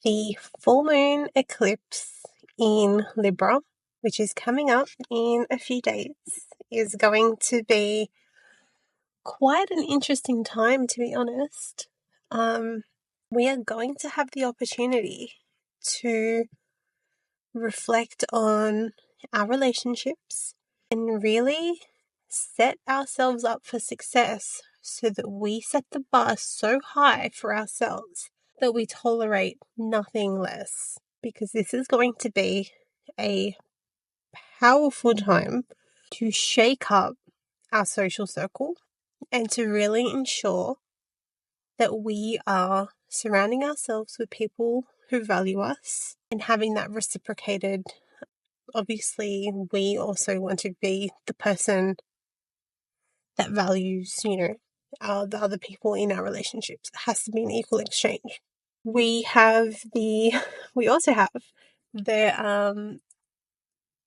The full moon eclipse in Libra, which is coming up in a few days, is going to be quite an interesting time, to be honest. We are going to have the opportunity to reflect on our relationships and really set ourselves up for success so that we set the bar so high for ourselves that we tolerate nothing less, because this is going to be a powerful time to shake up our social circle and to really ensure that we are surrounding ourselves with people who value us and having that reciprocated. Obviously, we also want to be the person that values, the other people in our relationships. It has to be an equal exchange. We also have the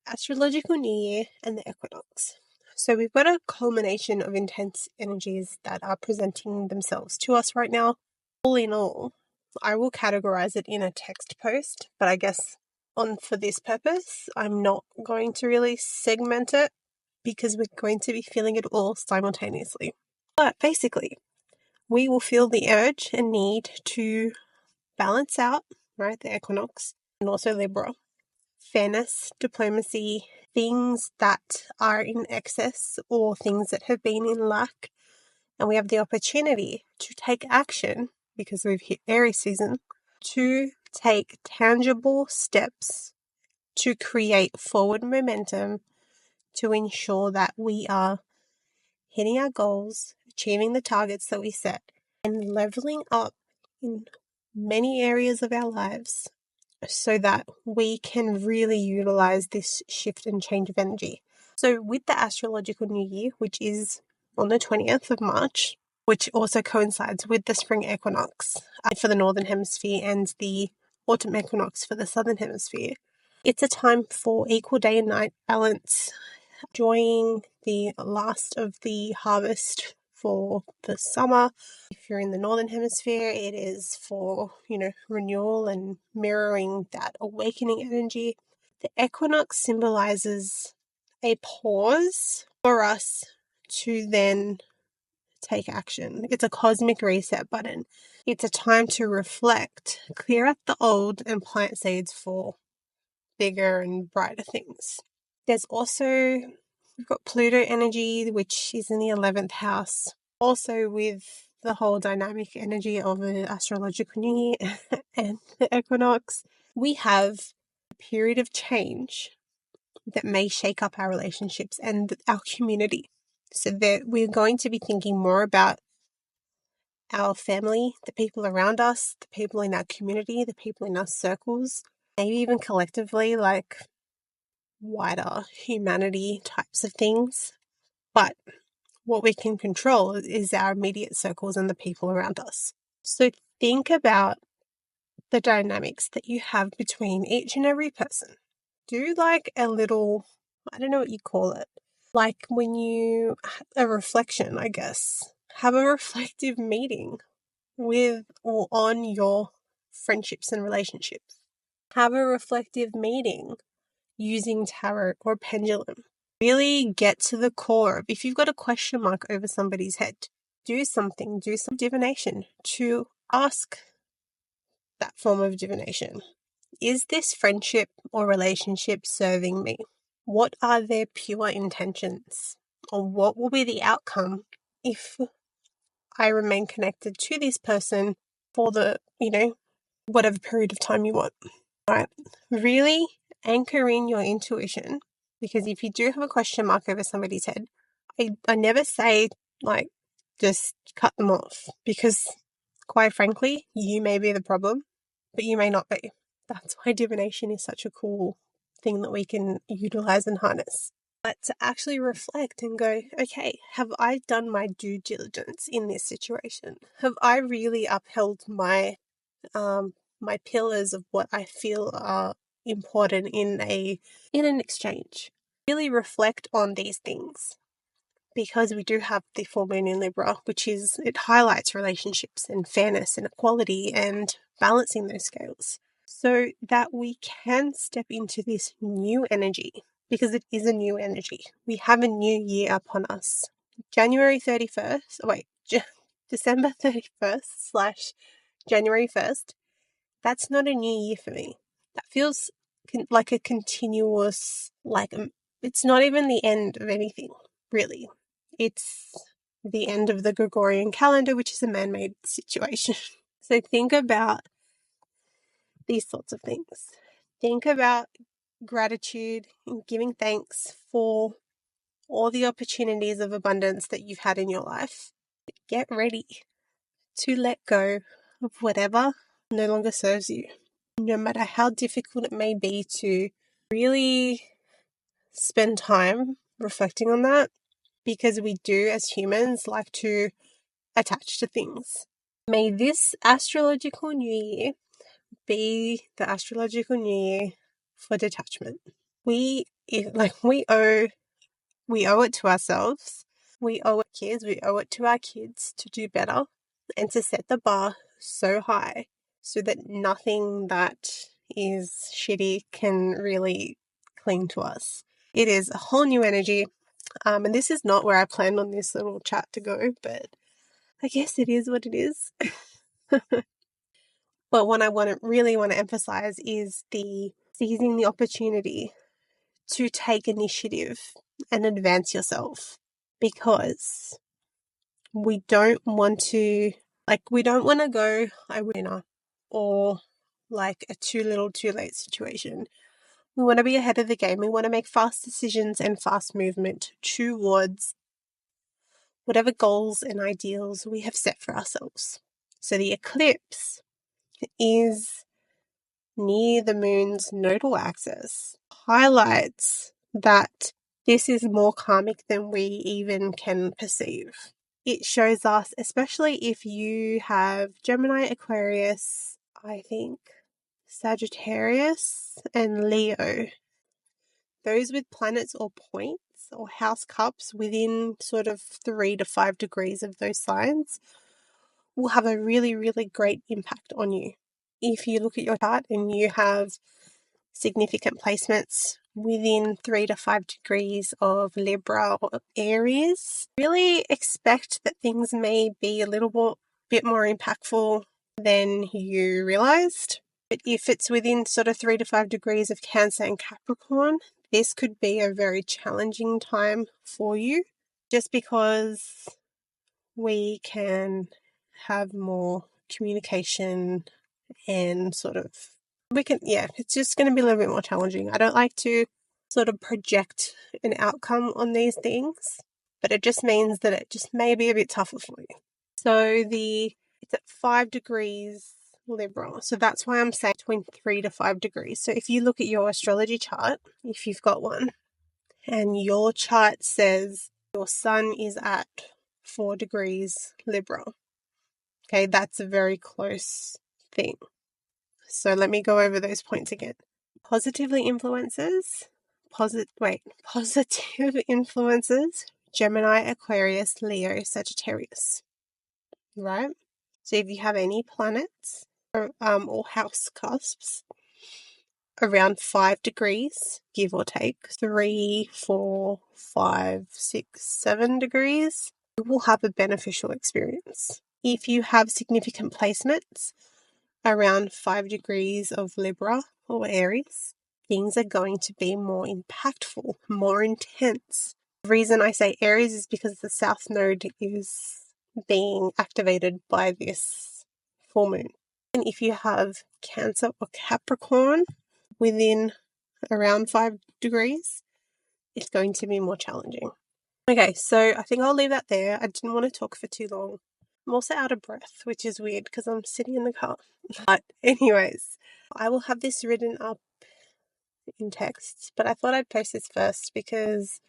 Astrological New Year and the Equinox. So we've got a culmination of intense energies that are presenting themselves to us right now. All in all, I will categorize it in a text post, but I guess for this purpose, I'm not going to really segment it because we're going to be feeling it all simultaneously. But basically, we will feel the urge and need to balance out, right, the equinox, and also Libra. Fairness, diplomacy, things that are in excess or things that have been in lack. And we have the opportunity to take action, because we've hit Aries season, to take tangible steps to create forward momentum to ensure that we are hitting our goals, achieving the targets that we set, and leveling up in many areas of our lives so that we can really utilize this shift and change of energy. So with the Astrological New Year, which is on the 20th of March, which also coincides with the spring equinox for the Northern Hemisphere and the autumn equinox for the Southern Hemisphere, it's a time for equal day and night balance, enjoying the last of the harvest for the summer. If you're in the Northern Hemisphere, it is for, renewal and mirroring that awakening energy. The equinox symbolizes a pause for us to then take action. It's a cosmic reset button. It's a time to reflect, clear out the old, and plant seeds for bigger and brighter things. There's also, we've got Pluto energy, which is in the 11th house. Also with the whole dynamic energy of the Astrological New Year and the equinox, we have a period of change that may shake up our relationships and our community. So that we're going to be thinking more about our family, the people around us, the people in our community, the people in our circles, maybe even collectively, like wider humanity types of things. But what we can control is our immediate circles and the people around us. So think about the dynamics that you have between each and every person. Do like a little, I don't know what you call it, like when you, a reflection, I guess. Have a reflective meeting with or on your friendships and relationships. Have a reflective meeting using tarot or pendulum. Really get to the core of, if you've got a question mark over somebody's head, do some divination to ask that form of divination. Is this friendship or relationship serving me? What are their pure intentions? Or what will be the outcome if I remain connected to this person for the, whatever period of time you want? Right? Really anchor in your intuition, because if you do have a question mark over somebody's head, I never say, just cut them off, because quite frankly, you may be the problem, but you may not be. That's why divination is such a cool thing that we can utilize and harness. But to actually reflect and go, okay, have I done my due diligence in this situation? Have I really upheld my my pillars of what I feel are important in an exchange? Really reflect on these things, because we do have the full moon in Libra, which is, it highlights relationships and fairness and equality and balancing those scales so that we can step into this new energy, because it is a new energy. We have a new year upon us. December 31st / January 1st, that's not a new year for me. That feels like a continuous, it's not even the end of anything, really. It's the end of the Gregorian calendar, which is a man-made situation. So think about these sorts of things. Think about gratitude and giving thanks for all the opportunities of abundance that you've had in your life. Get ready to let go of whatever no longer serves you, no matter how difficult it may be to really spend time reflecting on that, because we do as humans like to attach to things. May this astrological new year be the astrological new year for detachment. We owe it to ourselves. We owe it to our kids to do better and to set the bar so high so that nothing that is shitty can really cling to us. It is a whole new energy. And this is not where I planned on this little chat to go, but I guess it is what it is. But what I really want to emphasize is the seizing the opportunity to take initiative and advance yourself, because we don't want to go I winner or like a too little too late situation. We want to be ahead of the game. We want to make fast decisions and fast movement towards whatever goals and ideals we have set for ourselves. So the eclipse is near the moon's nodal axis, highlights that this is more karmic than we even can perceive. It shows us, especially if you have Gemini, Aquarius, I think Sagittarius, and Leo, those with planets or points or house cups within sort of 3 to 5 degrees of those signs will have a really, really great impact on you. If you look at your chart and you have significant placements within 3 to 5 degrees of Libra or Aries, really expect that things may be a little bit more impactful than you realized. But if it's within sort of 3 to 5 degrees of Cancer and Capricorn, this could be a very challenging time for you, just because we can have more communication and it's just going to be a little bit more challenging. I don't like to sort of project an outcome on these things, but it just means that it just may be a bit tougher for you. So it's at 5 degrees Libra. So that's why I'm saying between 3 to 5 degrees. So if you look at your astrology chart, if you've got one, and your chart says your sun is at 4 degrees Libra, okay, that's a very close thing. So let me go over those points again. Positive influences, Gemini, Aquarius, Leo, Sagittarius, right? So if you have any planets or house cusps around 5 degrees, give or take, 3, 4, 5, 6, 7 degrees, you will have a beneficial experience. If you have significant placements around 5 degrees of Libra or Aries, things are going to be more impactful, more intense. The reason I say Aries is because the South Node is being activated by this full moon. And if you have Cancer or Capricorn within around 5 degrees, it's going to be more challenging. Okay, so I think I'll leave that there. I didn't want to talk for too long. I'm also out of breath, which is weird because I'm sitting in the car. But anyways, I will have this written up in text, but I thought I'd post this first because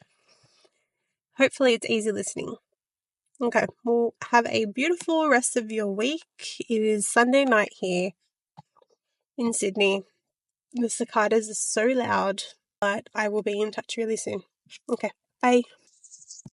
hopefully it's easy listening. Okay, well, have a beautiful rest of your week. It is Sunday night here in Sydney. The cicadas are so loud, but I will be in touch really soon. Okay, bye.